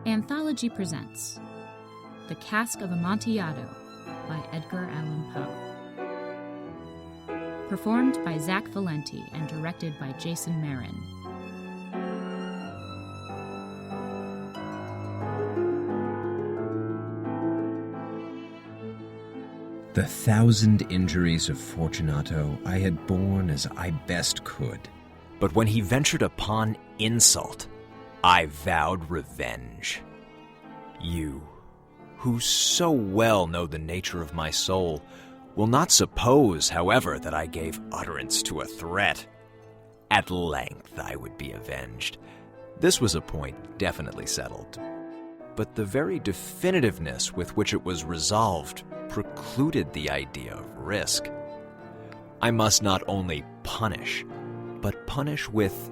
Anthology presents The Cask of Amontillado by Edgar Allan Poe. Performed by Zach Valenti and directed by Jason Merrin. The 1,000 injuries of Fortunato I had borne as I best could. But when he ventured upon insult, I vowed revenge. You, who so well know the nature of my soul, will not suppose, however, that I gave utterance to a threat. At length I would be avenged. This was a point definitely settled. But the very definitiveness with which it was resolved precluded the idea of risk. I must not only punish, but punish with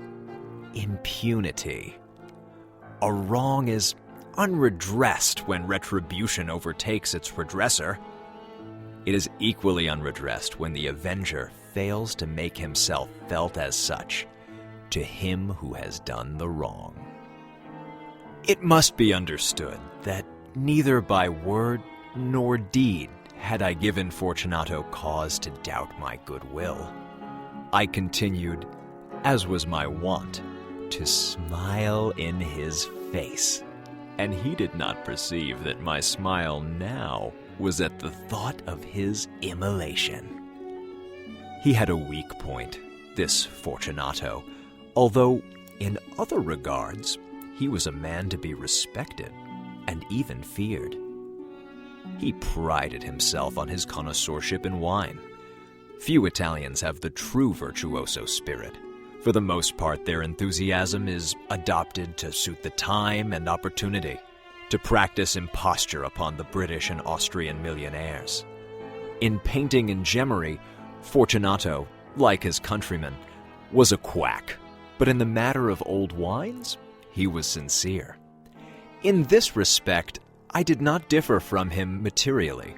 impunity. A wrong is unredressed when retribution overtakes its redresser. It is equally unredressed when the avenger fails to make himself felt as such to him who has done the wrong. It must be understood that neither by word nor deed had I given Fortunato cause to doubt my goodwill. I continued, as was my wont, to smile in his face, and he did not perceive that my smile now was at the thought of his immolation. He had a weak point, this Fortunato, although in other regards he was a man to be respected and even feared. He prided himself on his connoisseurship in wine. Few Italians have the true virtuoso spirit. For the most part, their enthusiasm is adopted to suit the time and opportunity, to practice imposture upon the British and Austrian millionaires. In painting and gemmery, Fortunato, like his countrymen, was a quack, but in the matter of old wines, he was sincere. In this respect, I did not differ from him materially.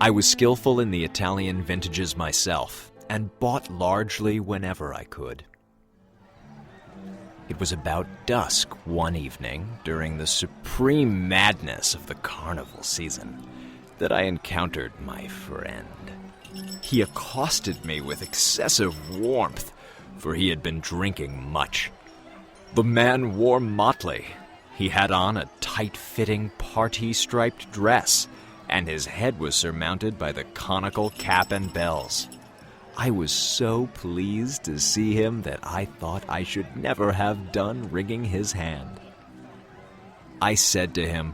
I was skillful in the Italian vintages myself, and bought largely whenever I could. It was about dusk one evening, during the supreme madness of the carnival season, that I encountered my friend. He accosted me with excessive warmth, for he had been drinking much. The man wore motley. He had on a tight-fitting party-striped dress, and his head was surmounted by the conical cap and bells. I was so pleased to see him that I thought I should never have done wringing his hand. I said to him,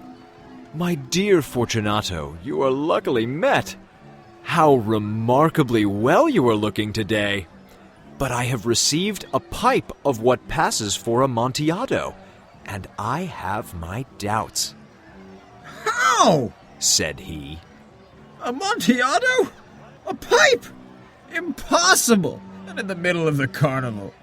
"My dear Fortunato, you are luckily met. How remarkably well you are looking today. But I have received a pipe of what passes for Amontillado, and I have my doubts." "How?" said he. "Amontillado? A pipe? Impossible! And in the middle of the carnival."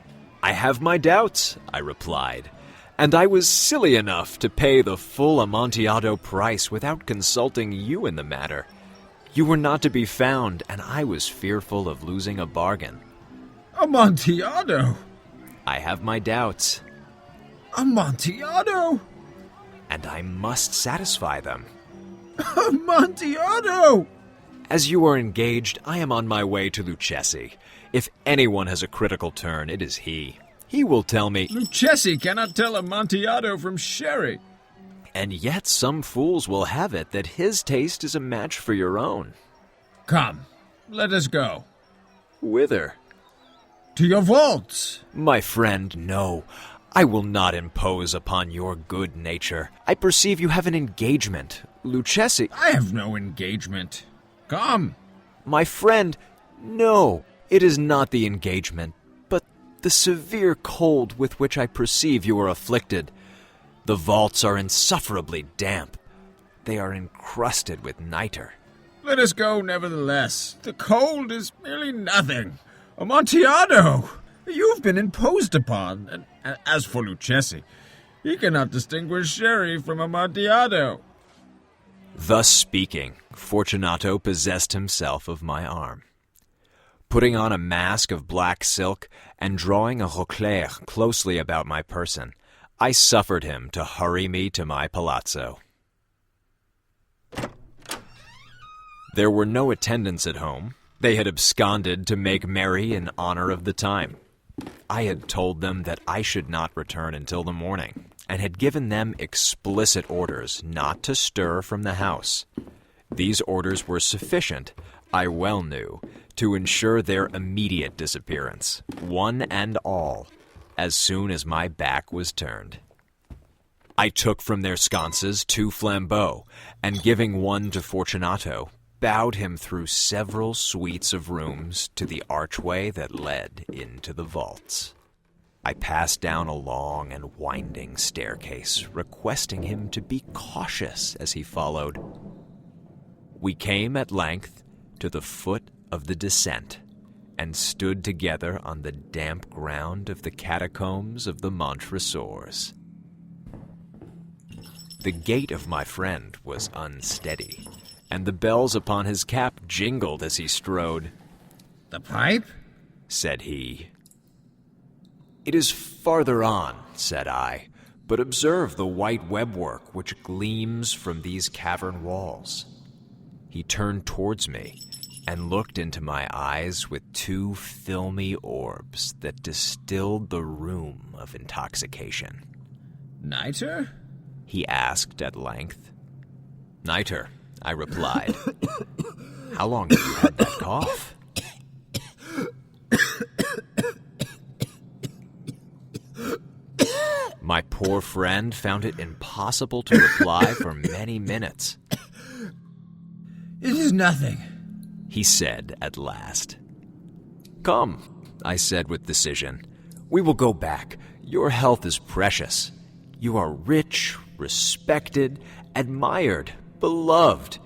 "I have my doubts," I replied, "and I was silly enough to pay the full Amontillado price without consulting you in the matter. You were not to be found, and I was fearful of losing a bargain." "Amontillado?" "I have my doubts." "Amontillado?" "And I must satisfy them." "Amontillado!" "As you are engaged, I am on my way to Lucchesi. If anyone has a critical turn, it is he. He will tell me—" "Lucchesi cannot tell Amontillado from sherry." "And yet some fools will have it that his taste is a match for your own." "Come, let us go." "Whither?" "To your vaults." "My friend, no. I will not impose upon your good nature. I perceive you have an engagement. Lucchesi—" "I have no engagement. Come." "My friend, no. It is not the engagement, but the severe cold with which I perceive you are afflicted. The vaults are insufferably damp. They are encrusted with nitre." "Let us go, nevertheless. The cold is merely nothing. Amontillado! You've been imposed upon, and as for Lucchesi, he cannot distinguish sherry from Amontillado." Thus speaking, Fortunato possessed himself of my arm. Putting on a mask of black silk and drawing a roquelaire closely about my person, I suffered him to hurry me to my palazzo. There were no attendants at home. They had absconded to make merry in honor of the time. I had told them that I should not return until the morning, and had given them explicit orders not to stir from the house. These orders were sufficient, I well knew, to ensure their immediate disappearance, one and all, as soon as my back was turned. I took from their sconces 2 flambeaux, and giving one to Fortunato, bowed him through several suites of rooms to the archway that led into the vaults. I passed down a long and winding staircase, requesting him to be cautious as he followed. We came at length to the foot of the descent, and stood together on the damp ground of the catacombs of the Montresors. The gait of my friend was unsteady, and the bells upon his cap jingled as he strode. "The pipe?" said he. "It is farther on," said I, "but observe the white webwork which gleams from these cavern walls." He turned towards me, and looked into my eyes with 2 filmy orbs that distilled the rheum of intoxication. "Nitre?" he asked at length. "Nitre," I replied. "How long have you had that cough?" My poor friend found it impossible to reply for many minutes. "It is nothing," he said at last. "Come," I said with decision. "We will go back. Your health is precious. You are rich, respected, admired, beloved.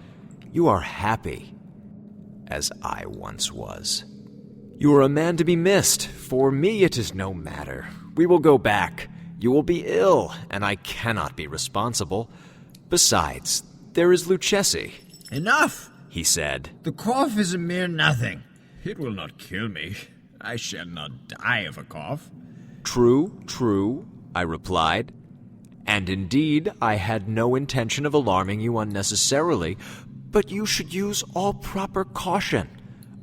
You are happy, as I once was. You are a man to be missed. For me it is no matter. We will go back. You will be ill, and I cannot be responsible. Besides, there is Lucchesi." "Enough," he said. "The cough is a mere nothing. It will not kill me. I shall not die of a cough." True, I replied. And indeed, I had no intention of alarming you unnecessarily, but you should use all proper caution.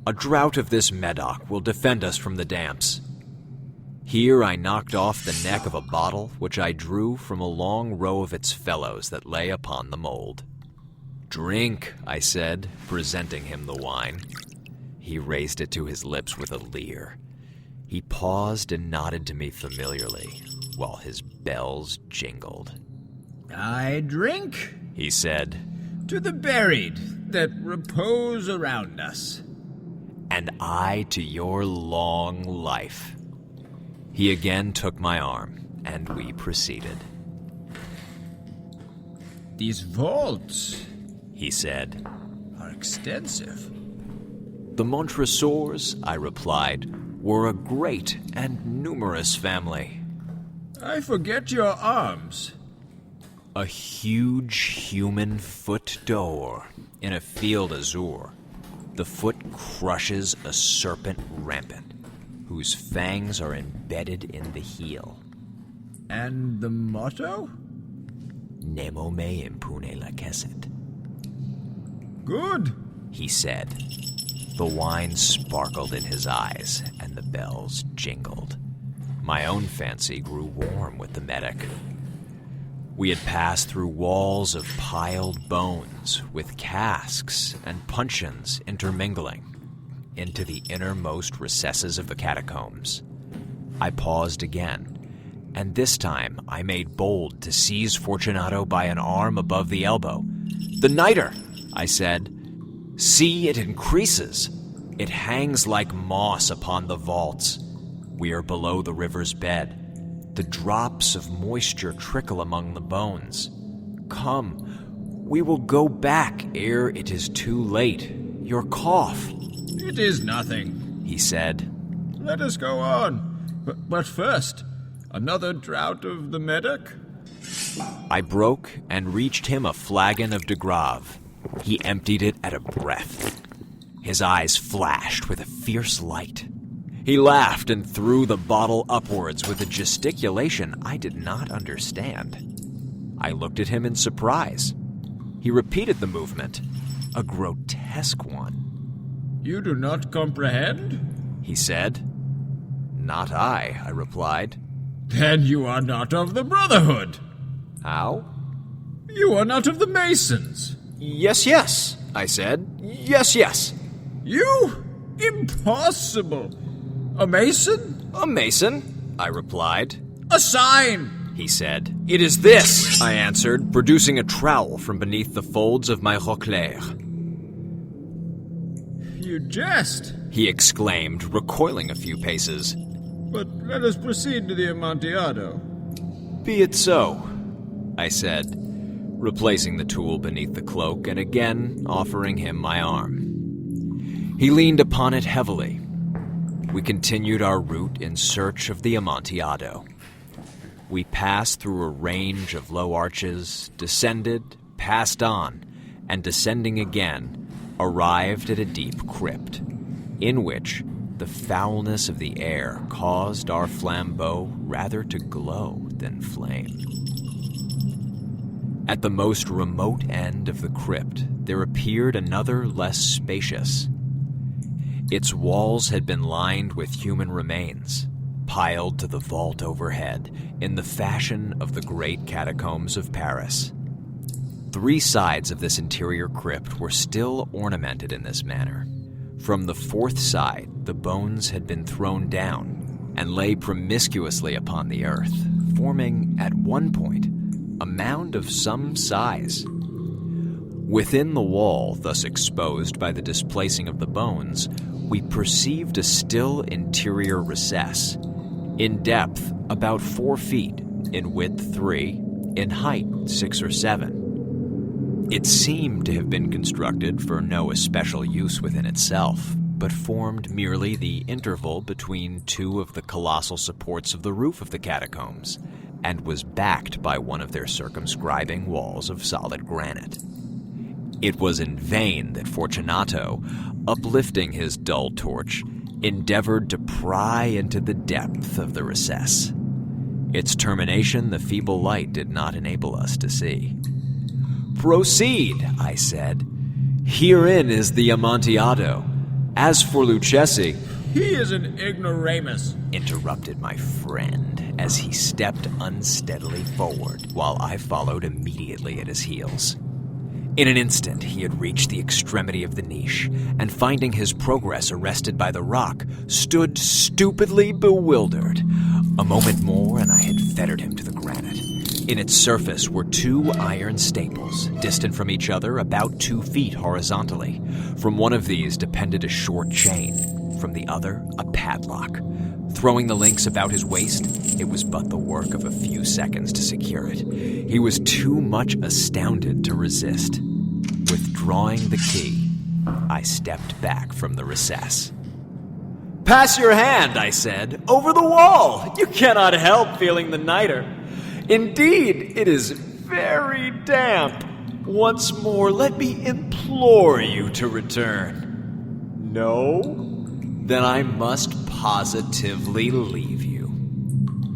A draught of this Medoc will defend us from the damps. Here I knocked off the neck of a bottle which I drew from a long row of its fellows that lay upon the mold. "Drink," I said, presenting him the wine. He raised it to his lips with a leer. He paused and nodded to me familiarly, while his bells jingled. "I drink," he said, "to the buried that repose around us." "And I to your long life." He again took my arm, and we proceeded. "These vaults," he said, "are extensive." "The Montresors," I replied, "were a great and numerous family." "I forget your arms." A huge human foot d'or in a field azure. The foot crushes a serpent rampant, whose fangs are embedded in the heel. "And the motto?" "Nemo me impune lacessit." "Good," he said. The wine sparkled in his eyes, and the bells jingled. My own fancy grew warm with the Medoc. We had passed through walls of piled bones, with casks and puncheons intermingling, into the innermost recesses of the catacombs. I paused again, and this time I made bold to seize Fortunato by an arm above the elbow. "The nitre," I said. "See, it increases. It hangs like moss upon the vaults. We are below the river's bed. The drops of moisture trickle among the bones. Come, we will go back ere it is too late. Your cough." "It is nothing," he said. "Let us go on. But first, another draught of the Medoc?" I broke and reached him a flagon of de Grave. He emptied it at a breath. His eyes flashed with a fierce light. He laughed and threw the bottle upwards with a gesticulation I did not understand. I looked at him in surprise. He repeated the movement, a grotesque one. "You do not comprehend?" he said. "Not I," I replied. "Then you are not of the Brotherhood. How? You are not of the Masons." Yes, I said. Yes. "You? Impossible! A Mason?" A Mason, I replied. "A sign!" he said. "It is this," I answered, producing a trowel from beneath the folds of my roquelaire. "You jest," he exclaimed, recoiling a few paces. "But let us proceed to the Amontillado." "Be it so," I said, replacing the tool beneath the cloak and again offering him my arm. He leaned upon it heavily. We continued our route in search of the Amontillado. We passed through a range of low arches, descended, passed on, and descending again, arrived at a deep crypt, in which the foulness of the air caused our flambeau rather to glow than flame. At the most remote end of the crypt, there appeared another less spacious. Its walls had been lined with human remains, piled to the vault overhead in the fashion of the great catacombs of Paris. 3 sides of this interior crypt were still ornamented in this manner. From the 4th side, the bones had been thrown down and lay promiscuously upon the earth, forming, at one point, a mound of some size. Within the wall, thus exposed by the displacing of the bones, we perceived a still interior recess, in depth about 4 feet, in width 3, in height 6 or 7. It seemed to have been constructed for no especial use within itself, but formed merely the interval between 2 of the colossal supports of the roof of the catacombs, and was backed by one of their circumscribing walls of solid granite. It was in vain that Fortunato, uplifting his dull torch, endeavored to pry into the depth of the recess. Its termination the feeble light did not enable us to see. "Proceed," I said. "Herein is the Amontillado. As for Lucchesi—" "He is an ignoramus," interrupted my friend as he stepped unsteadily forward, while I followed immediately at his heels. In an instant, he had reached the extremity of the niche, and finding his progress arrested by the rock, stood stupidly bewildered. A moment more, and I had fettered him to the granite. In its surface were 2 iron staples, distant from each other about 2 feet horizontally. From one of these depended a short chain, from the other a padlock. Throwing the links about his waist, it was but the work of a few seconds to secure it. He was too much astounded to resist. Withdrawing the key, I stepped back from the recess. "Pass your hand," I said, "over the wall. You cannot help feeling the niter. Indeed, it is very damp. Once more, let me implore you to return." "No? Then I must positively leave you.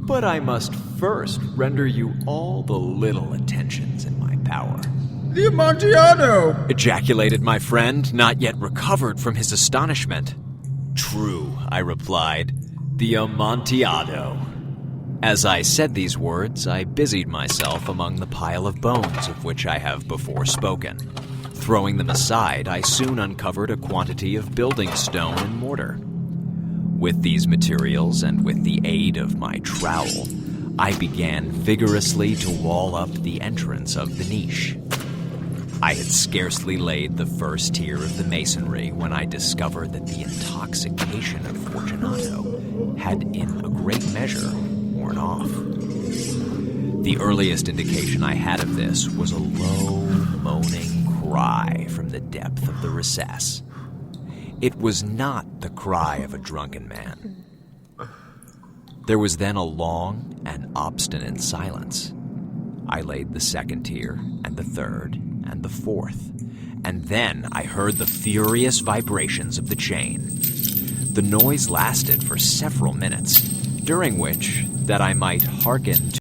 But I must first render you all the little attentions in my power." "The Amontillado!" ejaculated my friend, not yet recovered from his astonishment. "True," I replied, "the Amontillado." As I said these words, I busied myself among the pile of bones of which I have before spoken. Throwing them aside, I soon uncovered a quantity of building stone and mortar. With these materials, and with the aid of my trowel, I began vigorously to wall up the entrance of the niche. I had scarcely laid the first tier of the masonry when I discovered that the intoxication of Fortunato had in a great measure worn off. The earliest indication I had of this was a low, moaning cry from the depth of the recess. It was not the cry of a drunken man. There was then a long and obstinate silence. I laid the second tier, and the third, and the fourth, and then I heard the furious vibrations of the chain. The noise lasted for several minutes, during which, that I might hearken